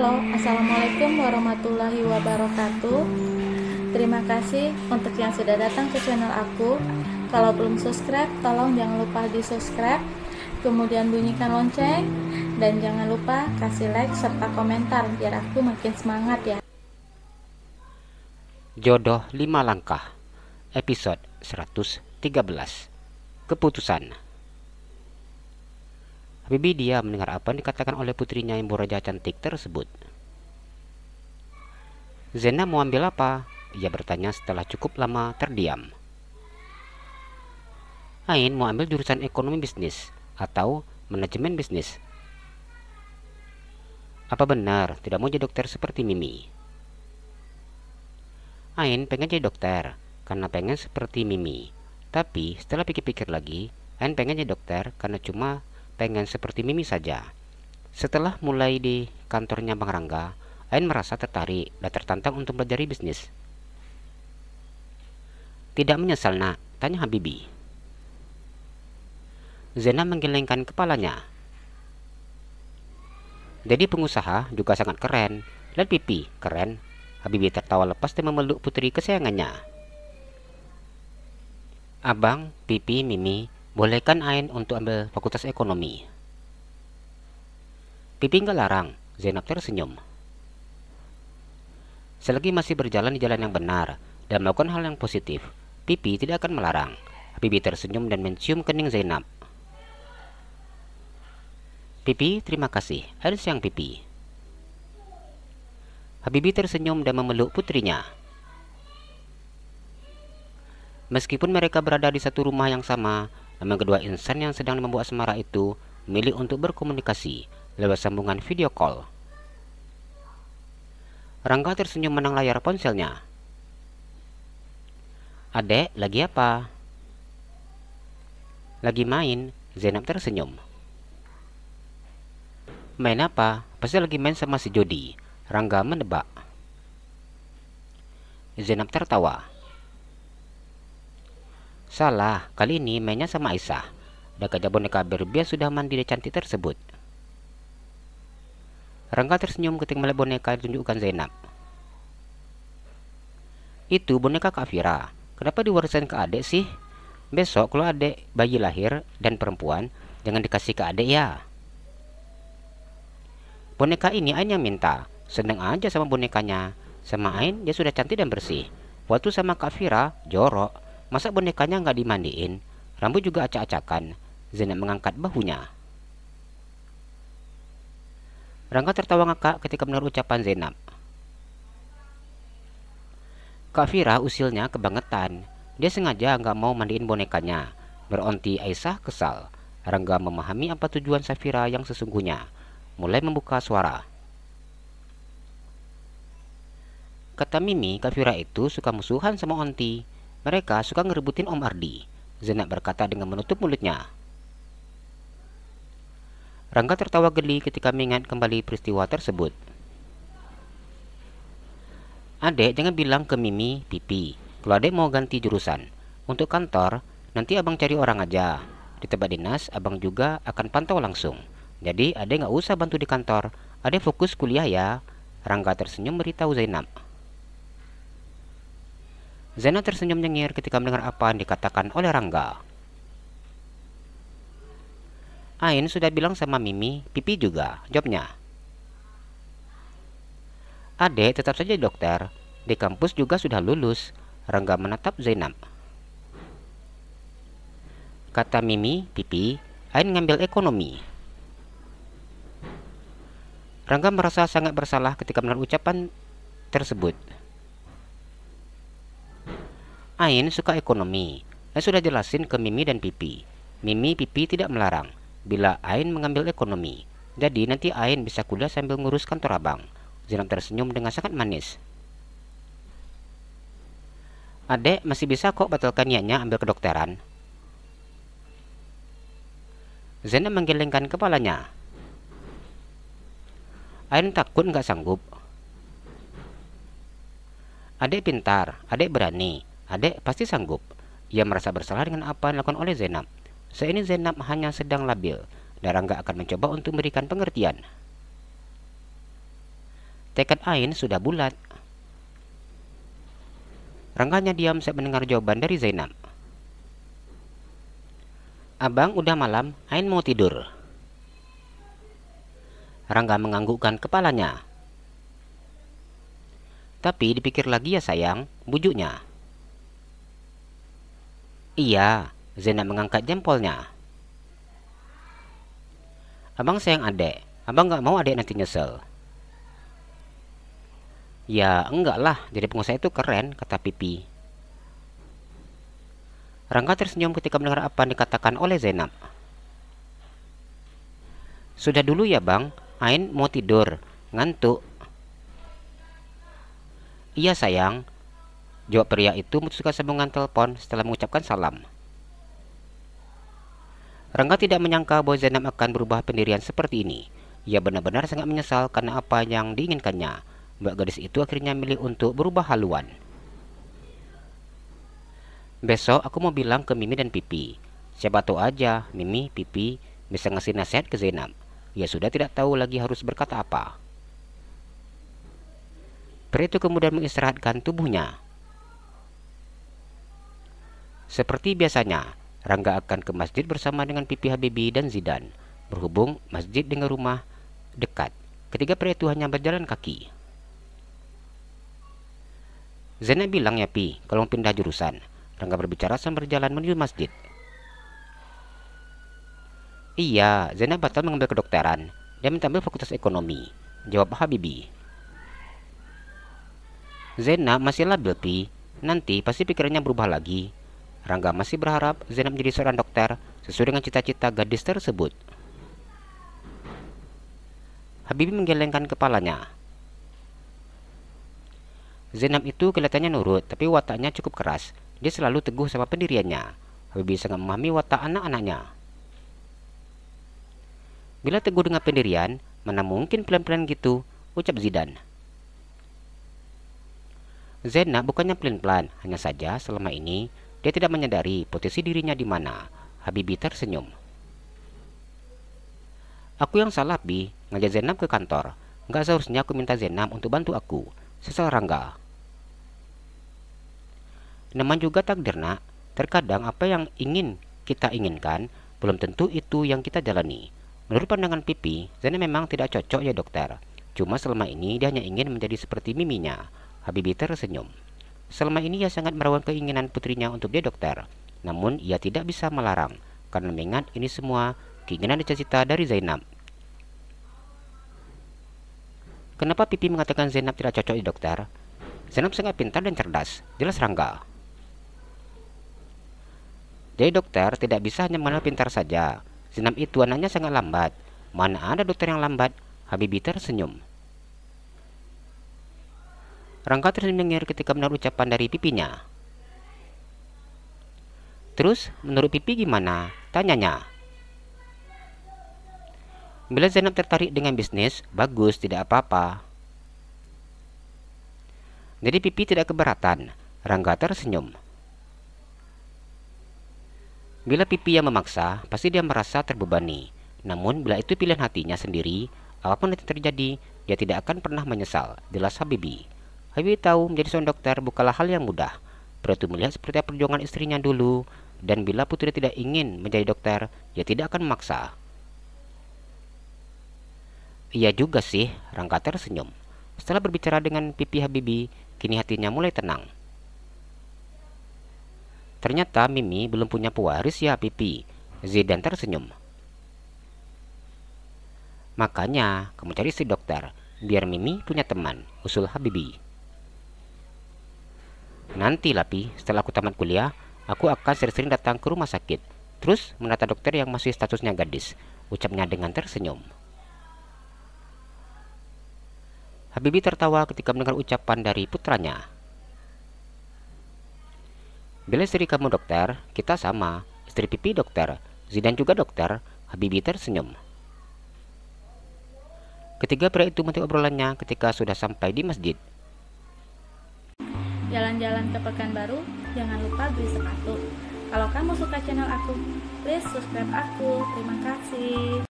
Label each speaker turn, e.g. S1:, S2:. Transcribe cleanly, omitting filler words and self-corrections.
S1: Halo, Assalamualaikum warahmatullahi wabarakatuh. Terima kasih untuk yang sudah datang ke channel aku. Kalau belum subscribe, tolong jangan lupa di subscribe, kemudian bunyikan lonceng, dan jangan lupa kasih like serta komentar biar aku makin semangat ya.
S2: Jodoh 5 Langkah, episode 113. Keputusan. Habibie dia mendengar apa yang dikatakan oleh putrinya yang boraja cantik tersebut. Zena mau ambil apa? Ia bertanya setelah cukup lama terdiam. Ain mau ambil jurusan ekonomi bisnis atau manajemen bisnis. Apa benar tidak mau jadi dokter seperti Mimi? Ain pengen jadi dokter karena pengen seperti Mimi. Tapi setelah pikir-pikir lagi, Ain pengen jadi dokter karena cuma pengen seperti Mimi saja. Setelah mulai di kantornya Bang Rangga, Ain merasa tertarik dan tertantang untuk belajar bisnis. Tidak menyesal nak? Tanya Habibie. Zena menggelengkan kepalanya. Jadi pengusaha juga sangat keren. Lihat pipi, keren. Habibie tertawa lepas dan memeluk putri kesayangannya. Abang, Pipi, Mimi, bolehkan Ain untuk ambil fakultas ekonomi? Pipi nggak larang, Zainab tersenyum. Selagi masih berjalan di jalan yang benar dan melakukan hal yang positif, Pipi tidak akan melarang. Habibie tersenyum dan mencium kening Zainab. Pipi, terima kasih. Ain sayang Pipi. Habibie tersenyum dan memeluk putrinya. Meskipun mereka berada di satu rumah yang sama, namun kedua insan yang sedang membuat asmara itu memilih untuk berkomunikasi lewat sambungan video call. Rangga tersenyum menang layar ponselnya. Adek, lagi apa? Lagi main, Zainab tersenyum. Main apa? Pasti lagi main sama si Jody. Rangga menebak. Zainab tertawa. Salah, kali ini mainnya sama Aisyah. Dan gajah boneka Barbie sudah mandi dan cantik tersebut. Rangga tersenyum ketika melihat boneka yang ditunjukkan Zainab. Itu boneka Kak Fira. Kenapa diwariskan ke adik sih? Besok kalau adik bayi lahir dan perempuan, jangan dikasih ke adik ya. Boneka ini Ain yang minta. Seneng aja sama bonekanya. Sama Ain dia sudah cantik dan bersih. Waktu sama Kak Fira, jorok. Masa bonekanya nggak dimandiin? Rambut juga acak-acakan. Zainab mengangkat bahunya. Rangga tertawa ngakak ketika mendengar ucapan Zainab. Kak Fira usilnya kebangetan. Dia sengaja nggak mau mandiin bonekanya. Beronti Aisyah kesal. Rangga memahami apa tujuan Safira yang sesungguhnya. Mulai membuka suara. Kata Mimi, Kak Fira itu suka musuhan sama Onti. Mereka suka ngerebutin Om Ardi. Zainab berkata dengan menutup mulutnya. Rangga tertawa geli ketika mengingat kembali peristiwa tersebut. Adek jangan bilang ke Mimi, Pipi, kalau adek mau ganti jurusan. Untuk kantor, nanti abang cari orang aja. Di tempat dinas, abang juga akan pantau langsung. Jadi adek nggak usah bantu di kantor. Adek fokus kuliah ya. Rangga tersenyum beritahu Zainab. Zainab tersenyum nyengir ketika mendengar apa yang dikatakan oleh Rangga. Ain sudah bilang sama Mimi, Pipi juga, jawabnya. Adek tetap saja dokter. Di kampus juga sudah lulus. Rangga menatap Zainab. Kata Mimi, Pipi, Ain ngambil ekonomi. Rangga merasa sangat bersalah ketika mendengar ucapan tersebut. Ain suka ekonomi. Saya sudah jelasin ke Mimi dan Pipi. Mimi, Pipi tidak melarang bila Ain mengambil ekonomi. Jadi nanti Ain bisa kuliah sambil ngurus kantor abang. Zainab tersenyum dengan sangat manis. Adek masih bisa kok batalkan niatnya ambil kedokteran. Zainab menggelengkan kepalanya. Ain takut nggak sanggup. Adek pintar, adek berani. Adek pasti sanggup. Ia merasa bersalah dengan apa yang dilakukan oleh Zainab. Saat ini Zainab hanya sedang labil dan Rangga akan mencoba untuk memberikan pengertian. Tekad Ain sudah bulat. Rangga hanya diam saat mendengar jawaban dari Zainab. Abang, udah malam, Ain mau tidur. Rangga menganggukkan kepalanya. Tapi dipikir lagi ya sayang, bujuknya. Iya, Zainab mengangkat jempolnya. Abang sayang adek, abang gak mau adek nanti nyesel. Ya enggak lah, jadi pengusaha itu keren, kata Pipi. Rangga tersenyum ketika mendengar apa yang dikatakan oleh Zainab. Sudah dulu ya bang, Ain mau tidur, ngantuk. Iya sayang, jawab pria itu memutuskan sambungan telepon setelah mengucapkan salam. Rangga tidak menyangka bahwa Zainab akan berubah pendirian seperti ini. Ia benar-benar sangat menyesal karena apa yang diinginkannya. Mbak gadis itu akhirnya milih untuk berubah haluan. Besok aku mau bilang ke Mimi dan Pipi. Siapa tahu aja Mimi, Pipi bisa ngasih nasihat ke Zainab. Ia sudah tidak tahu lagi harus berkata apa. Pria itu kemudian mengistirahatkan tubuhnya. Seperti biasanya, Rangga akan ke masjid bersama dengan Pipi Habibie dan Zidan. Berhubung masjid dengan rumah dekat, ketiga pria itu hanya berjalan kaki. Zainab bilang ya Pi, kalau mau pindah jurusan. Rangga berbicara sambil berjalan menuju masjid. Iya, Zainab batal mengambil kedokteran. Dia minta ambil fakultas ekonomi, jawab Habibie. Zainab masih labil Pi, nanti pasti pikirannya berubah lagi. Rangga masih berharap Zainab menjadi seorang dokter sesuai dengan cita-cita gadis tersebut. Habibie menggelengkan kepalanya. Zainab itu kelihatannya nurut, tapi wataknya cukup keras. Dia selalu teguh sama pendiriannya. Habibie sangat memahami watak anak-anaknya. Bila teguh dengan pendirian, mana mungkin pelan-pelan gitu, ucap Zidan. Zainab bukannya pelan-pelan, hanya saja selama ini dia tidak menyadari posisi dirinya di mana. Habibie tersenyum. Aku yang salah, Bi, ngajak Zainab ke kantor. Nggak seharusnya aku minta Zainab untuk bantu aku. Sesal Rangga. Namanya juga takdir nak. Terkadang apa yang ingin kita inginkan belum tentu itu yang kita jalani. Menurut pandangan Pipi, Zainab memang tidak cocok ya dokter. Cuma selama ini dia hanya ingin menjadi seperti miminya. Habibie tersenyum. Selama ini ia sangat merawat keinginan putrinya untuk dia dokter. Namun ia tidak bisa melarang karena mengingat ini semua keinginan dan cita-cita dari Zainab. Kenapa Pipi mengatakan Zainab tidak cocok di dokter? Zainab sangat pintar dan cerdas, jelas Rangga. Jadi dokter tidak bisa hanya mengenal pintar saja. Zainab itu anaknya sangat lambat. Mana ada dokter yang lambat? Habibie tersenyum. Rangga tersenyum nyengir ketika mendengar ucapan dari pipinya. Terus, menurut Pipi gimana? Tanyanya. Bila Zainab tertarik dengan bisnis, bagus, tidak apa-apa. Jadi Pipi tidak keberatan. Rangga tersenyum. Bila Pipi yang memaksa, pasti dia merasa terbebani. Namun bila itu pilihan hatinya sendiri, apapun yang terjadi, dia tidak akan pernah menyesal, jelas Habibie. Habibie tahu menjadi seorang dokter bukanlah hal yang mudah. Pria itu melihat seperti apa perjuangan istrinya dulu, dan bila putri tidak ingin menjadi dokter, dia tidak akan memaksa. Iya juga sih, Rangga tersenyum. Setelah berbicara dengan Pipi Habibie, kini hatinya mulai tenang. Ternyata Mimi belum punya pewaris ya Pipi. Zidan tersenyum. Makanya kamu cari si dokter, biar Mimi punya teman, usul Habibie. Nanti lah Pi, setelah aku tamat kuliah, aku akan sering-sering datang ke rumah sakit. Terus menata dokter yang masih statusnya gadis, ucapnya dengan tersenyum. Habibie tertawa ketika mendengar ucapan dari putranya. Bila istri kamu dokter, kita sama. Istri Pipi dokter, Zidan juga dokter. Habibie tersenyum. Ketiga pria itu menutup obrolannya ketika sudah sampai di masjid.
S1: Jalan-jalan ke Pekanbaru, jangan lupa beli sepatu. Kalau kamu suka channel aku, please subscribe aku. Terima kasih.